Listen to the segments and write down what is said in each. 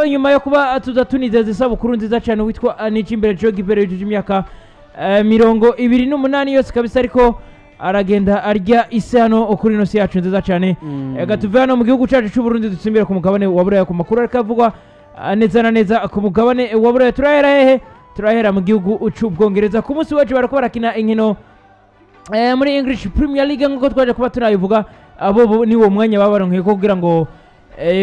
nyuma yo kuba tuzatunizeza isabukuru nziza cyane witwa Nijimbere Jogibere yujuje imyaka 28 yose kabisa ariko aragenda arya isi hano kuri ino si yacu nziza cyane gatuve hano mu gihugu cyacu cy'u Burundi dutsimbire ku mugabane wa Buraya ku makuru ariko avugwa neza na neza ku mugabane wa Buraya turahera hehe turahera mu gihugu cy'Ubwongereza ku munsi wacu barako barakina inkino muri English Premier League nk'uko twaje kuba tunayivuga abo ni wo mwanya babaronkeye ko kugira ngo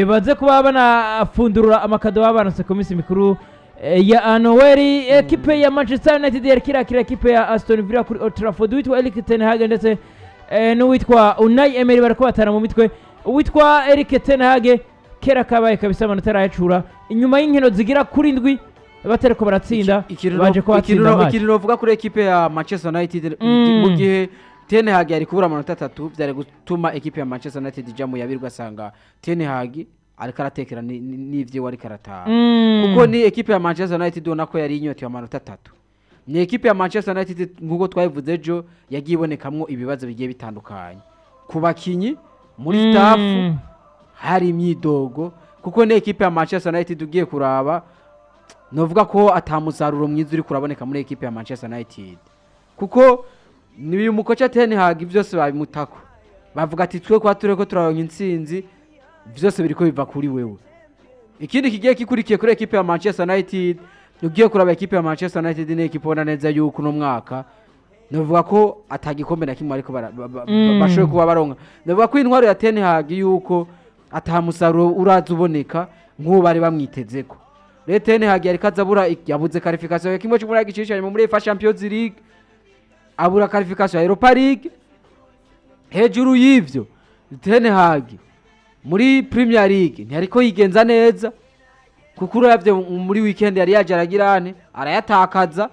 baze kuba banafundurura amakado babanse ku minsi mikuru ya Noel. Ekipe ya Manchester United yarikira ekipe ya Aston Villa kuri Old Trafford witwa Erik ten Hag ndetse n'uwitwa Unai Emery barako batana mu mitwe uwitwa Erik ten Hag kera kabaye kabisa amanota arayacura inyuma y'inkino zigira kuri ndwi batereko baratsinda baje ko batsinda ikintu novuga kuri ekipe ya Manchester United mu gihe Ten Hag yari kubura amanota 3 byari gutuma ekipe ya Manchester United ijamo yabirwa sanga Ten Hag ariko aratekera n'ivye wari karataha kuko ni ekipe ya Manchester United donako yari inyoti amanota 3 ni ekipe ya Manchester United nguko twabivuze ejo yagibonekamwo ibibazo bigiye bitandukanye ku bakinyi muri staff hari imyidogo kuko ni ekipe ya Manchester United ugiye kuraba novuga ko atamusaruro mwiza uri kuraboneka muri ekipe ya Manchester United kuko nibi mukocha Ten Hag byose babimutako bavuga ati twe kwa tureko turaronka intsinzi byose biriko biva kuri wewe. Ikindi kigiye kikurikiye kuri ekipe ya Manchester United ugiye kuraba ekipe ya Manchester United ni ekipe ona neza yuko no mwaka novuga ko atagikombe na kimwe ariko bashoye kuba baronka novuga ko intwaro ya Ten Hag yuko atamusaruro urazuboneka nk'uwo bari bamwitezeko. Ten Hag yari kazabura yabuze qualification ya kimwe cy'umurage gicishanye muri UEFA Champions League abura qualification ya Europa League. Hejuru y'ivyo Ten Hag muri Premier League ntiariko yigenza neza kuko uravye muri weekend yari yajaragirane arayatakaza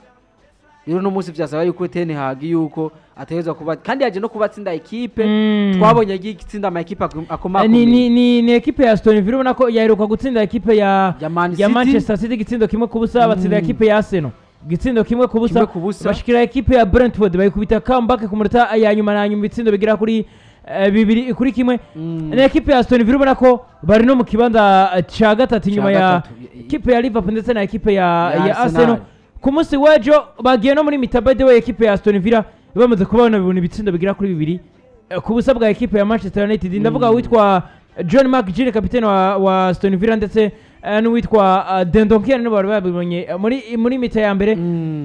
rero no munsi byasaba yuko Ten Hag yuko ateheza kuba kandi yaje no kubatsinda ekipe twabonye gitsinda ama ekipe akoma ni ekipe ya Aston Villa nako yaheruka gutsinda ekipe ya Manchester City gitsindo kimwe kubusa batsinda ekipe ya Arsenal gitsindo kimwe kubusa bashikira ekipe ya Brentford bayikubita comeback ku munota ya nyuma na nyuma bitsindo bigira kuri bibiri kuri kimwe ni ekipe ya Aston Villa nako bari no mu kibanza ca gatatu nyuma ya ekipe ya Liverpool ndetse na ekipe ya Arsenal ku munsi wejo bagiye no muri mitabade we ekipe ya Aston Villa bamaze kubona bibona bitsindo bigira kuri bibiri ku busa bwa ekipe ya Manchester United ndavuga witwa John McGinn kapiteni wa Aston Villa ndetse n'uwitwa Dendonkian n'abo babibonye muri mita ya mbere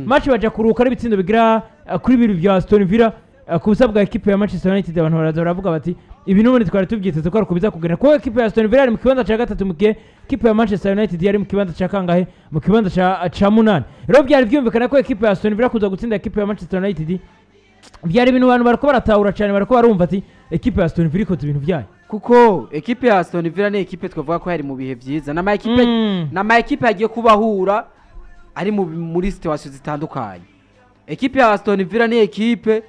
match baje kuruka ari bitsindo bigira kuri bibiri bya Aston Villa ku busa bwa ekipe ya Manchester United abantu baravuga bati ibi n'ubundi twari tubyiteze ko kubiza kugena ko ekipe ya Aston Villa ari mu kibanza cya gatatu mu gihe ekipe ya Manchester United yari mu kibanza cya kangahe mu kibanza cya munani rero byari byumvikana ko ekipe ya Aston Villa kuza gutsinda ekipe ya Manchester United byari ibintu abantu barako baratahura cyane barako barumva ati ekipe ya Aston Villa ikoze ibintu byayo kuko ekipe ya Aston Villa ni ekipe twavuga ko yari mu bihe byiza na ekipe yagiye kubahura ari muri situation zitandukanye. Ekipe ya Aston Villa ni ekipe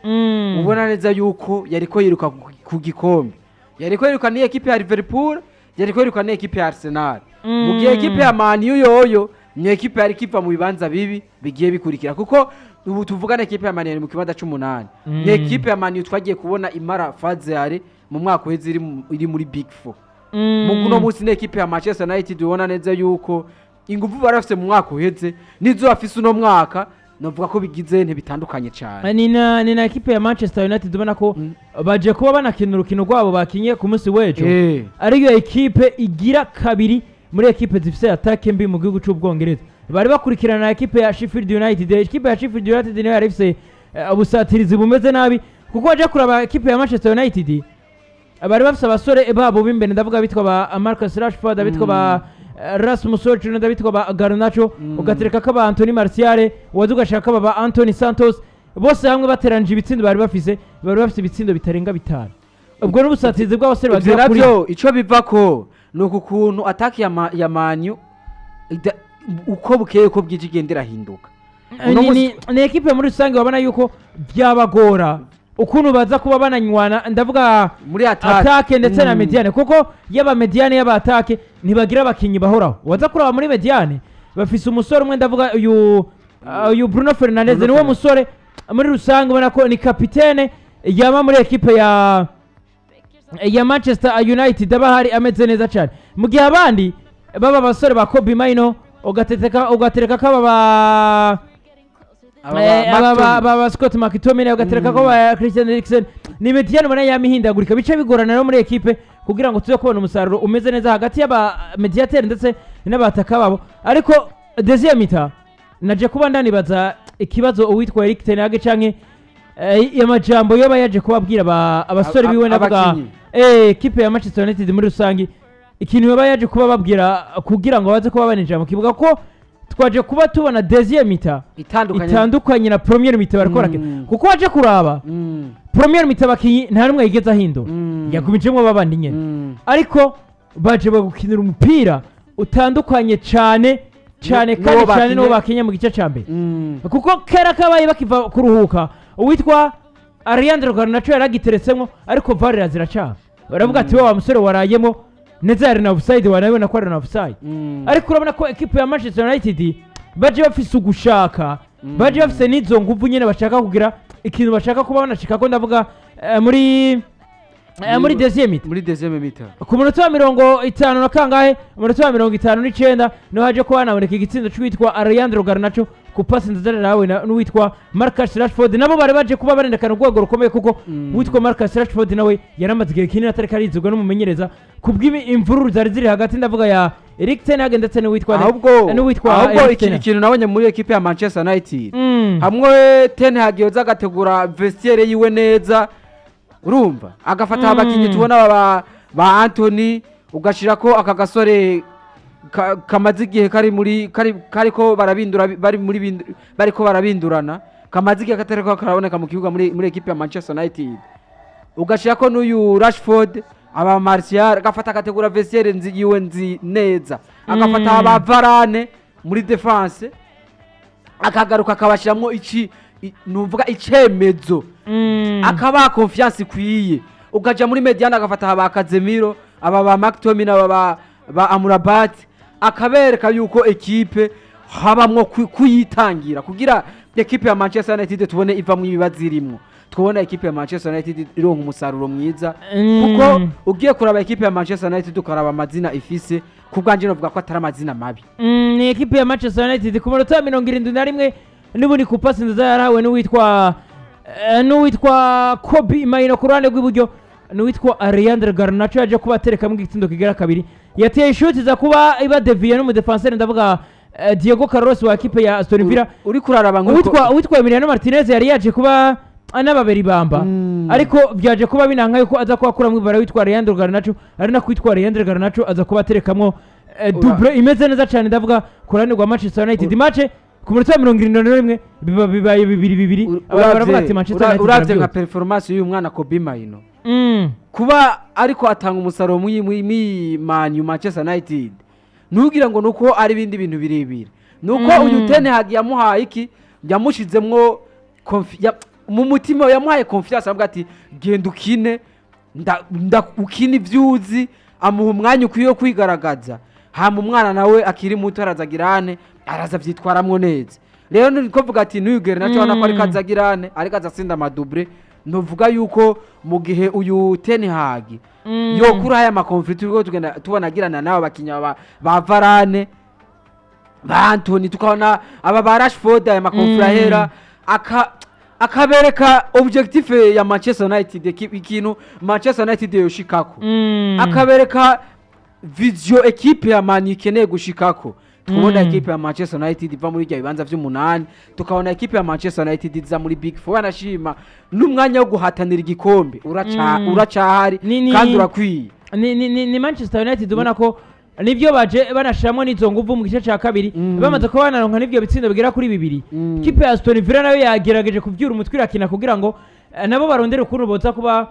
ubona neza yuko yariko yiruka ku gikombe yariko yiruka ni ekipe ya Liverpool yariko yiruka ni ekipe ya Arsenal mu gihe ekipe ya Man U yoyo ni ekipe yari kiva mu bibanza bibi bigiye bikurikira kuko ubu tuvugana ekipe ya Man U mu kibanza c'8 ni ekipe ya Man U twagiye kubona imara faze yari mu mwaka uheze iri muri Big 4 mu kuno munsi ni ekipe ya Manchester United ubona neza yuko ingufu barafise mu mwaka uheze nizo afise uno mwaka novuga ko bigize ntibitandukanye cyane ni na ekipe ya Manchester United ubona ko baje kuba banakina urukino rwabo bakinye ku munsi wejo ariyo ekipe igira kabiri muri ekipe zifise attaque mbi mu gihugu cy'Ubwongereza bari bakurikirana na ekipe ya Sheffield United. Ekipe ya Sheffield United niyo yari ifise ubusatirizi bumeze nabi kuko baje kuraba ekipe ya Manchester United bari bafise abasore babo b'imbere ndavuga bitwa ba Marcus Rashford bitwa ba Rasmus Hojlund bitwa ba Garnacho ugatereka ka ba Anthony Martial wazugashaka ba Anthony Santos bose hamwe bateranje ibitsindo bari bafise ibitsindo bitarenga bitanu ubwo n'ubusatirizi bw'abasore bagira kuri ico bivako nuko kuntu attack ya Man U uko bukeye ko byigendera hinduka ni ekipe muri rusange wabona yuko byabagora ukuntu baza kuba bananywana ndavuga muri attaque ndetse na mediane kuko yaba mediane yaba attaque ntibagira abakinyi bahoraho waza kuraba muri mediane bafise umusore umwe ndavuga uyu Bruno Fernandes niwe musore muri rusange ubona ko ni kapitene yaba muri ekipe ya Manchester United abahari ameze neza cyane mu gihe abandi baba basore ba Kobe Maino ugatereka kaba ba Scott McTominay ugatereka ko ba Christian Eriksen ni Mediane bana yamihindagurika bice bigorana no muri equipe kugira ngo tuze kubona umusaruro umeze neza hagati y'aba mediateur ndetse n'abataka babo ariko deuxième mita naje kuba ndanibaza ikibazo uwitwa Erik ten Hag canke amajambo yoba yaje kubabwira abasore biwe navuga equipe ya Manchester United muri rusangi ikintu yoba yaje kuba babwira kugira ngo baze kuba banenjira mu kibuga ko twaje kuba tubona deuxième mita itandukanye na première mita barakora kuko waje kuraba première mita bakinyi nta rumwe yigeze ahindo yakubijemo babandi nyene ariko baje bagukinira umupira utandukanye cyane kandi cyane no bakinya mu gice cyambe kuko kera kabaye bakiva kuruhuka uwitwa Ariandro Garnacho yaragiteretsemwo ariko VAR ziraca baravuga ati wa musore warayemo neza yari na offside wanabona ko ari na offside ariko urabona ko equipe ya Manchester United baje bafise ugushaka baje bafise nizo nguvu nyene bashaka kugira ikintu bashaka kuba banashika ko ndavuga muri deuxième mita ku munota wa 50 na kangahe munota wa 59 no haje ko banaboneka igitsindo cy'uwitwa Ariandro Garnacho ku pasi nzazara nawe n'uwitwa Marcus Rashford nabo bari baje kuba barendekana urwego rukomeye kuko uwitwa Marcus Rashford nawe yaramaze igihe kinini atari karizugwa n'umumenyereza kubw'imvururu zari ziri hagati ndavuga ya Erik ten Hag ndetse n'uwitwa ikintu nabonye muri equipe ya Manchester United hamwe ten Hag yoza agategura vestiaire yiwe neza urumva agafata abakinyi tubona ba Anthony ugashira ko aka gasore kamaze igihe kariko barabindurana kamaze igihe katariko karaboneka mu kibuga muri equipe ya Manchester United ugashira ko n'uyu Rashford aba Martial agafata akategura vestiaire yiwe neza agafata aba Varane muri defense akagaruka akabashiramwo nuvuga icemezo akaba confiance kwiye ugaja muri Mediane agafata aba Casemiro aba ba McTominay ba Amrabat akabereka yuko equipe habamwo kuyitangira kugira equipe ya Manchester United tubone iva mu ibibazo irimo twabona equipe ya Manchester United ironka umusaruro mwiza kuko ugiye kuraba equipe ya Manchester United ukaraba amazina ifise kubwanje novuga ko atari amazina mabi ni equipe ya Manchester United ku munota 71 n'ubundi ku pasi nziza yarawe n'uwitwa Kobe Maino ku ruhande rw'iburyo n'uwitwa Ariandro Garnacho yaje kuba atereka mu gitsindo kigera kabiri yateye ishuti za kuba iba deviye n'umudefenseur ndavuga Diego Carlos wa equipe ya Aston Villa uri kuraraba uwitwa Emiliano Martinez yari yaje kuba anababera ibamba ariko byaje kuba binanka yuko aza kuba mu ibara witwa Ariandro Garnacho ari na kwitwa Ariandro Garnacho aza kuba aterekamwo double imeze neza cyane ndavuga ku ruhande rwa Manchester United match ku munota wa 71 bibaye 2-2 baravuga ati Manchester United uravye nka performance y'uyu mwana Kobe Maino kuba ariko atanga umusaruro muri Manchester United nugira ngo nuko ari bindi bintu birebire nuko uyu ten Hag yamuhaye iki yamushizemwo mu mutima yamuhaye confiance avuga ati genda ukine ukine ivyuzi amuha umwanya ukwiye kwigaragaza hama umwana nawe akiri muto arazagirane araza vyitwaramwo neza rero niko vuga ati nuyugere naco bana ko ari kazagirane ari kazasinda amadouble novuga yuko mu gihe uyu ten Hag yokura haya makonflikt uko tugenda tubona girana nawe bakinya ba Varane ba Anthony tukabona aba ba Rashford aya makonflikt ahera akabereka objectif ya Manchester United ikintu Manchester United yoshikako akabereka vision equipe ya Man ikeneye gushikako tukabona equipe ya Manchester United iva muri rya bibanza vy'umunani tukabona equipe ya Manchester United iza muri Big Four banashima n'umwanya wo guhatanira igikombe uracahari kandi urakwiye ni Manchester United ubona ko nivyo baje banashamwe n'izo nguvu mu gice ca kabiri bamaze ko banaronka nivyo bitsindo bigera kuri 2 kipe ya Aston Villa nayo yagerageje kuvyura umutwe irakina kugira ngo nabo barondere ukuntu boza kuba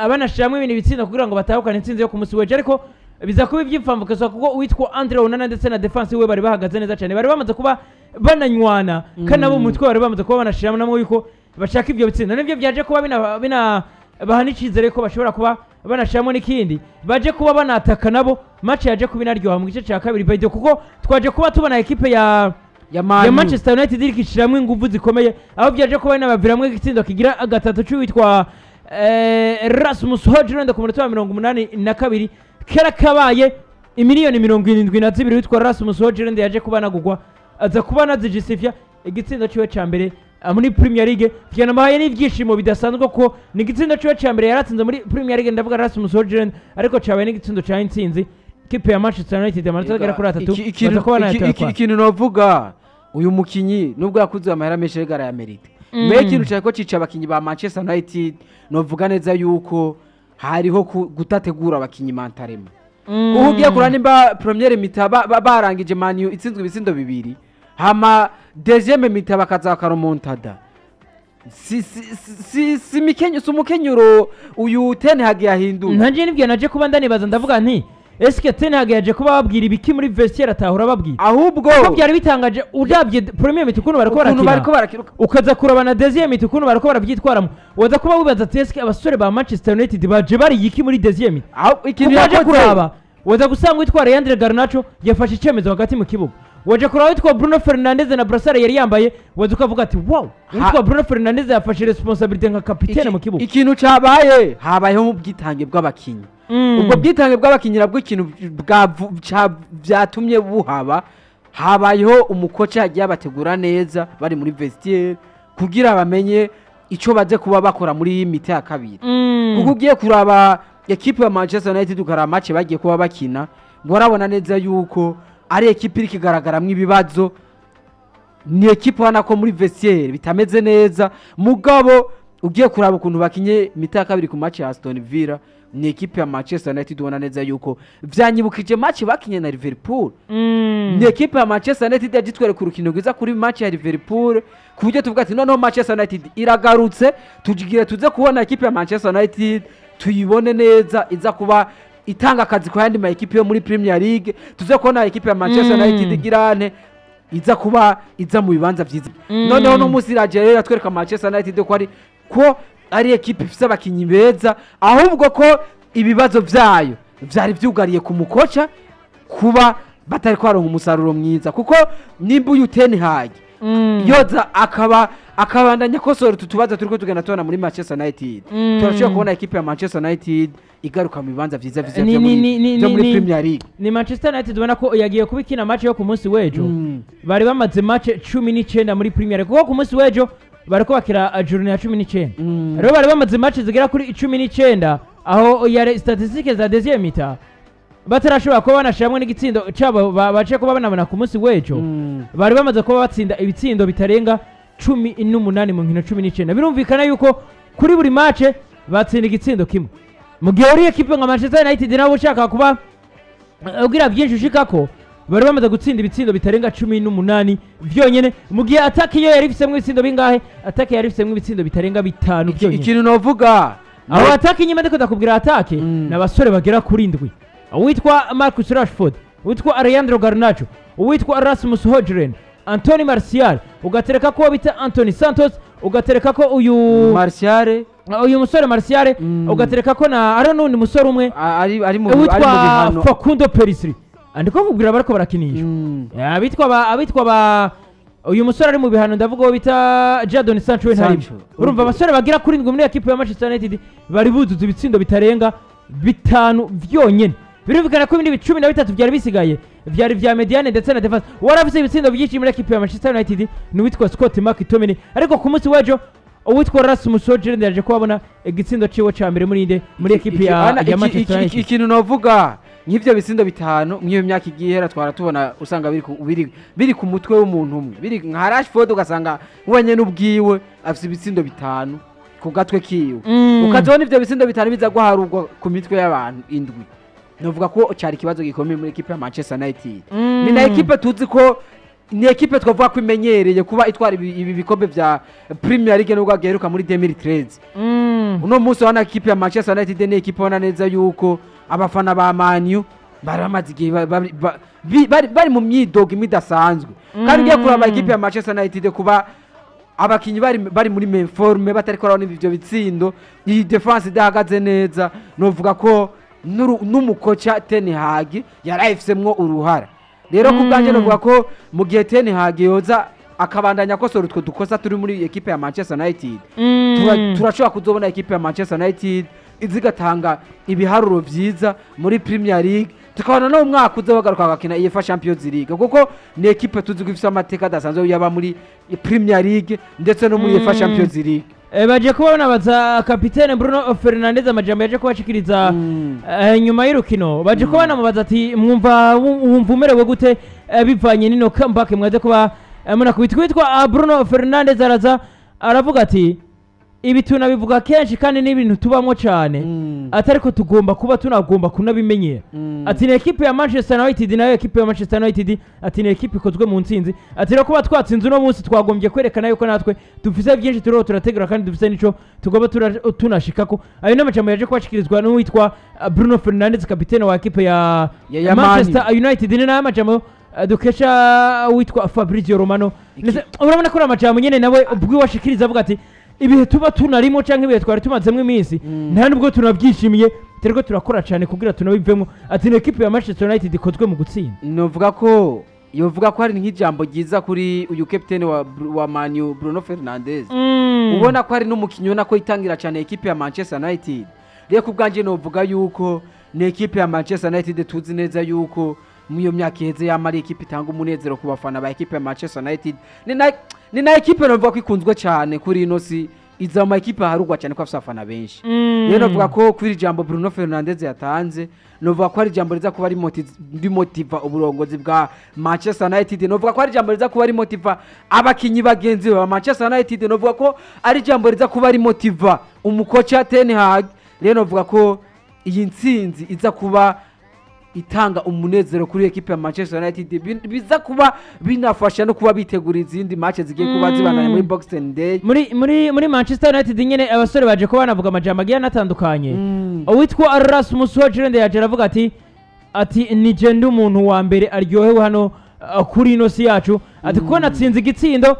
banashamwe ibintu bitsindo kugira ngo batahukane intsinzi yo ku musi weje ariko biza kuba ivyimfamvuka kuko uwitwa Andre Onana ndetse na defense we bari bahagaze neza cyane bari bamaze kuba bananywana kandi nabo umutwe bari bamaze kuba banashiramo namwe yuko bashaka ivyo bitsindo nivyo byaje kuba bina bahanicizere ko bashobora kuba banashiramo n'ikindi baje kuba banataka nabo match yaje kuba inaryoha mu gice cya kabiri bayide kuko twaje kuba tubona equipe ya Manchester United iri kishiramo ingufu zikomeye aho byaje kuba n'abaviramwe igitsindo kigira gatatu cy'uwitwa Rasmus Højlund ku munota wa 82 kera kabaye imiliyoni 72 witwa Rasmus Højlund yaje kubanagurwa aza kuba nazijisifya igitsindo ciwe ca mbere muri Premier League vyanamuhaye n'ivyishimo bidasanzwe ko ni igitsindo ciwe ca mbere yaratsinze muri Premier League ndavuga Rasmus Højlund ariko cabaye n'igitsindo ca intsinzi kipe ya Manchester United amanota agera kuri 3 ikintu novuga uyu mukinyi nubwo yakuze amahera menshi regara ya merite me ikintu cyako cica abakinyi ba Manchester United novuga neza yuko hariho gutategura abakinyi mantarema ugiye kurana nimba premiere mitaba barangije Man U itsinzwe ibisindo bibiri hama deuxième mitaba bakaza karomontada si mikenyo sumukenyuro uyu Ten Hag yahinduye nanje nibyo naje kuba ndanibaza ndavuga nti eske Ten Hag yaje kuba babwira ibiki muri vestiaire atahura babwira ahubwo byari bitangaje uravye premier mitukuno bariko barakina ukaza kurabana deuxième mitukuno bariko baravyitwaramo waza kuba wibaza eske abasore ba Manchester United baje bari yiki muri deuxième ikintu yaje kuraba waza gusanga witwara Leandro Garnacho yafashe icemezo hagati mu kibuga waje kuraba witwa Bruno Fernandes na brassard yari yambaye waza ukavuga ati wow witwa Bruno Fernandes yafashe responsibility nka kapitene mu kibuga ikintu cabaye habayeho mu bwitange bw'abakinyi ubwo bwitange bw'abakinyi nabwo ikintu byatumye buhaba habayeho umukoca yagiye abategura neza bari muri vestiaire kugira bamenye ico baze kuba bakora muri mita ya kabiri kuko ugiye kuraba equipe ya Manchester United ukara match bagiye kuba bakina borabona neza yuko ari equipe iri kigaragaramo ibibazo ni equipe wana ko muri vestiaire bitameze neza mugabo ugiye kuraba ukuntu bakinye mita ya kabiri ku match ya Aston Villa ni equipe ya Manchester United ubona neza yuko vyanyibukije match bakinye na Liverpool ni equipe ya Manchester United yagitwere ku rukino rwiza kuri match ya Liverpool ku buryo tuvuga ati noneho Manchester United iragarutse tujigire tuze kubona equipe ya Manchester United tuyibone neza iza kuba itanga akazi kwa yandi ma equipe yo muri Premier League tuze kubona equipe ya Manchester United igirane iza kuba iza mu bibanza vyiza noneho no musi rero twereka Manchester United ko ari equipe ifise abakinyi beza ahubwo ko ibibazo vyayo vyari vyugariye ku mukoca kuba batari kwaronka umusaruro mwiza kuko nimba uyu Ten Hag yoza akabandanya kosora tutubaza turiko tugenda tubona muri Manchester United turashobora kubona equipe ya Manchester United igaruka mu bibanza vyiza vyo muri Premier League ni Manchester United ubona ko yagiye kubikina match yo ku munsi wejo bari bamaze match 19 muri Premier League kuko ku munsi wejo bariko bakira journée ya 19 rero bari bamaze match zigera kuri 19 aho yare statistiques za deuxième mi-temps batarashobora kuba banashiramwe n'igitsindo cabo bace kuba banabona ku munsi wejo bari bamaze kuba batsinda ibitsindo bitarenga 18 mu nkino 19 birumvikana yuko kuri buri match batsinda igitsindo kimwe mu gihe uri equipe nka Manchester United nabo ushaka kuba ugira byinshi ushikako bari bamaze gutsinda ibitsindo bitarenga 18 vyonyene mu gihe attack iyo yari ifisemo ibitsindo bingahe attack yari ifisemo ibitsindo bitarenga 5 vyonyene ikintu novuga aho attack nyuma ndiko ndakubwira attack n'abasore bagera kuri ndwi witwa Marcus Rashford witwa Leandro Garnacho witwa Rasmus Højlund Anthony Martial ugatereka ko bita Anthony Santos ugatereka ko uyu musore Martial ugatereka ko na nundi musore umwe ari mu bihano Facundo Perisri andiko kubwira barako barakinisha abitwa ba uyu musore ari mu bihano ndavuga bita Jadon Sancho ntari urumva abasore bagira kuri ndwi muri equipe ya Manchester United bari buzuza ibitsindo bitarenga 5 vyonyene birumvikana ko ibindi 13 byari bisigaye byari vya Mediane ndetse na defense warafise ibitsindo byinshi muri equipe ya Manchester United n'uwitwa Scott McTominay ariko ku munsi wejo uwitwa Rasmus Højlund yaje kubona igitsindo ciwe ca mbere muri equipe ya Manchester United ikintu novuga nk'ivyo bitsindo bitanu nk'iyo myaka igihera twara tubona usanga biri ku mutwe w'umuntu umwe biri nka Rashford ugasanga ubanye n'ubwiwe afise ibitsindo bitanu ku gatwe kiwe ukazona ivyo bitsindo bitanu biza guharurwa ku mitwe y'abantu indwi novuga ko cyari kibazo gikomeye muri equipe ya Manchester United ni na equipe tuzi ko ni equipe twavuga ko imenyereye kuba itwara ibi bikombe vya Premier League nubwo ageruka muri 2013 uno munsi wana equipe ya Manchester United ni equipe wana neza yuko abafana ba Man U baramaze igihe bari mu myidogo imidasanzwe kandi ugiye kuraba equipe ya Manchester United kuba abakinyi bari muri main forme batari korana n'ivyo bitsindo iyi defense idahagaze neza novuga ko n'umukoca Ten Hag yarayifsemwo uruhara rero kubganje novuga ko mu gihe Ten Hag yoza akabandanya kosora utwo dukosa turi muri equipe ya Manchester United turashobora kuzobona equipe ya Manchester United izigatanga ibiharuro vyiza muri Premier League tukabona no mwaka uza bagaruka bakina UEFA Champions League kuko ni equipe tuzi ko ifite amateka adasanzwe yaba muri Premier League ndetse no muri UEFA Champions League. Baje kubona baza kapitene Bruno Fernandes amajambo yaje kubashikiriza nyuma y'urukino baje kubona mubaza ati mwumva umerewe gute bivanye nino comeback mwaje kuba munakubitwa Bruno Fernandes aravuga ati ibi tunabivuga kenshi kandi n'ibintu tubamo cyane atari ko tugomba kuba tunagomba kunabimenyera ati ni equipe ya Manchester United nayo equipe ya Manchester United ati ni equipe ikozwe mu ntsinzi ati no kuba twatsinze uno munsi twagombye kwerekana yuko natwe dufise byinshi turategura kandi dufise nico tugomba tunashikako ayo n'amajambo yaje kubashikirizwa n'uwitwa Bruno Fernandes kapitene wa equipe ya Manchester United ni nayo majambo dukesha witwa Fabrizio Romano urabona ko amajambo nyene nawe ubwo washikiriza avuga ati ibihe tuba tunarimo canke ibihe twari tumazemo iminsi nta nubwo tunabyishimiye teriko turakora cyane kugira tunabivemo ati ni equipe ya Manchester United ikozwe mu gutsinda novuga ko hari nk'ijambo ryiza kuri uyu captain wa Man U Bruno Fernandes ubona ko hari n'umukinyi ubona ko itangira cyane equipe ya Manchester United rero kubganje novuga yuko ni equipe ya Manchester United tuzi neza yuko mu myaka iheze yamari equipe itanga umunezero ku bafana ba equipe ya Manchester United ni na equipe novuga ko ikunzwe cyane kuri ino si iza mu equipe harugwa cyane ko afite abafana benshi rero novuga ko kuri jambo Bruno Fernandes yatanze novuga ko ari jambo riza kuba ari motiva uburongozi bwa Manchester United novuga ko ari jambo riza kuba ari motiva abakinyi bagenzi ba Manchester United novuga ko ari jambo riza kuba ari motiva umukocha Ten Hag rero novuga ko iyi ntsinzi iza kuba itanga umunezero kuri equipe ya Manchester United biza kuba binafasha no kuba bitegura izindi match zigiye kuba zibananye muri Boxing Day muri Manchester United nyene abasore baje ko banavuga amajambo agiye natandukanye uwitwa Rasmus Hojlund yaje aravuga ati ni je ndi umuntu wa mbere aryohewe hano kuri ino si yacu ati ko natsinze igitsindo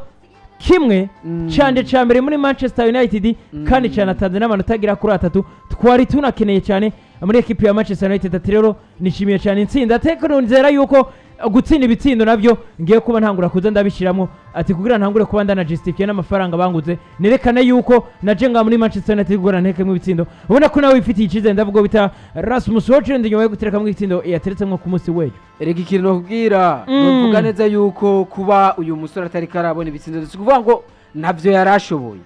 kimwe cyane cyambere muri Manchester United kandi cyane atanze n'amanota agira kuri 3 twari tunakeneye cyane muri equipe ya Manchester United ati rero nishimiye cyane intsinda tekononzera yuko gutsinda ibitsindo navyo ngiye kuba ntangura kuza ndabishiramo ati kugira ntangure kuba ndana justify n'amafaranga banguze nerekane yuko naje nga muri Manchester United gura nteke mu bitsindo ubona ko nawe ifitiye ikize ndavuga bita Rasmus Hojlund nyuma yo gutereka mu bitsindo yateretsemo ku munsi wejo erega ikintu no kubwira novuga neza yuko kuba uyu musore atari karabona ibitsindo kuvuga ngo navyo yarashoboye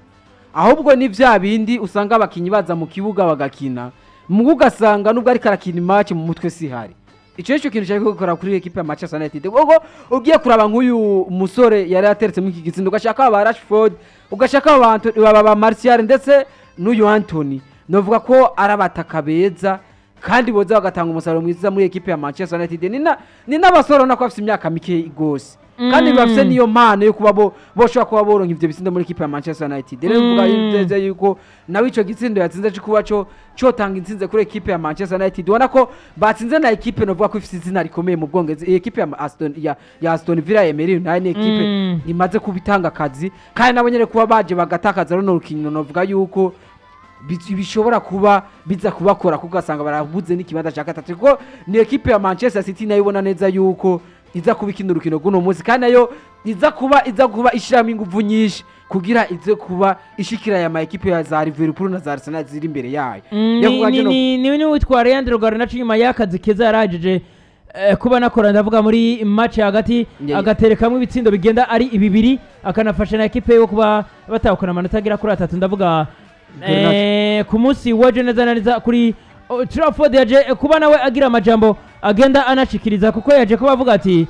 ahubwo ni vya bindi usanga abakinyi baza mu kibuga bagakina mugu gasanga nubwo ari karakina match mu mutwe si hari ico kintu cyari gukora kuri equipe ya Manchester United ubwo ugiye kuraba nk'uyu musore yari ateretse mu kigitsindo ugashaka aba Rashford ugashaka abantu baba Martial ndetse n'uyu Anthony novuga ko arabataka beza kandi boza bagatanga umusaruro mwiza muri equipe ya Manchester United ni n'abasore nako afite imyaka mike igose kandi bafite niyo mpano yo kuba boshobora kuba boronka ivyo bitsindo muri equipe ya Manchester United rero mvuga yizeze yuko nawe ico gitsindo yatsinze cyo kuba cyo tanga intsinze kuri equipe ya Manchester United ubona ko batsinze na equipe novuga ko ifite izina rikomeye mu Bwongereza equipe ya Aston Villa Emery nayo ni equipe imaze kubitanga akazi kandi nabo nyene kuba baje bagatakaza runo rukino novuga yuko bishobora kuba biza kubakora kugasanga barabuze n'ikibanza cya gatatu kuko ni equipe ya Manchester City nayo ibona neza yuko iza kuba ikina urukino guno munsi kandi nayo iza kuba ishiramo ingufu nyinshi kugira ize kuba ishikira ya ma equipe ya za Liverpool na za Arsenal ziri imbere yayo ni witwa Leandro Garnacho nyuma y'akazi keza yarajeje kuba nakora ndavuga muri match hagati agaterekamwe ibitsindo bigenda ari ibibiri akanafasha na equipe yo kuba batahukana amanota agira kuri 3 ndavuga ku munsi waje neza kuri Trafford yaje kuba nawe agira amajambo agenda anashikiriza kuko yaje kuba avuga ati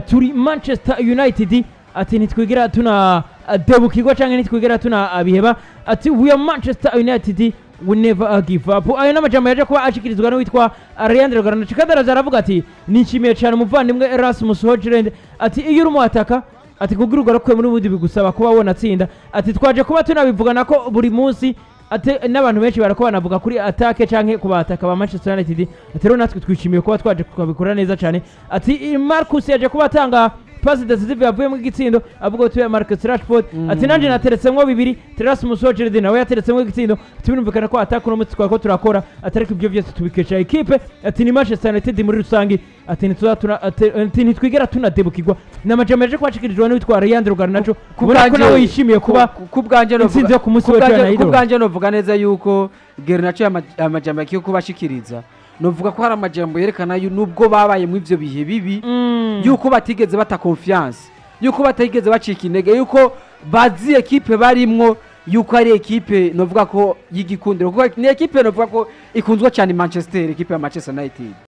turi Manchester United ati nitwigira tuna debukirwa canke nitwigira tuna abiheba ati we are Manchester United we never give up ayo n'amajambo yaje kuba ashikirizwa n'uwitwa Leandro Garnacho kadaraza aravuga ati nishimiye cyane umuvandimwe Rasmus Hojlund ati iyo uri mu ataka ati kugira ugaruke muri budi bigusaba kuba wona tsinda ati twaje kuba tunabivugana ko buri munsi ate n'abantu benshi barako banavuga kuri attaque canke kubataka ba Manchester United ati rero natwe twishimiye kuba twaje kubikora neza cyane ati Marcus yaje kuba atanga pass decisive yavuye mu gitsindo avuga ati ya Marcus Rashford ati nanje nateretsemwo bibiri Terence Musojerde nawe yateretsemwo igitsindo ati birumvikana ko ataka no mutsi twako turakora atariko ibyo byose tubikesha equipe ati ni Manchester United muri rusangi ati ntitwigera tunadebukirwa n'amajambo yaje kwashikirijwe n'witwa Leandro Garnacho kubera ko nawe yishimiye kuba kubwanje novuga neza yuko Garnacho amajambo yakiye kubashikiriza novuga ko hari amajambo yerekana nubwo babaye mu ivyo bihe bibi yuko batigeze bata confiance yuko batigeze bacika intege yuko bazi equipe barimwo yuko ari equipe novuga ko y'igikundiro kuko ni equipe novuga ko ikunzwe cyane Manchester equipe ya Manchester United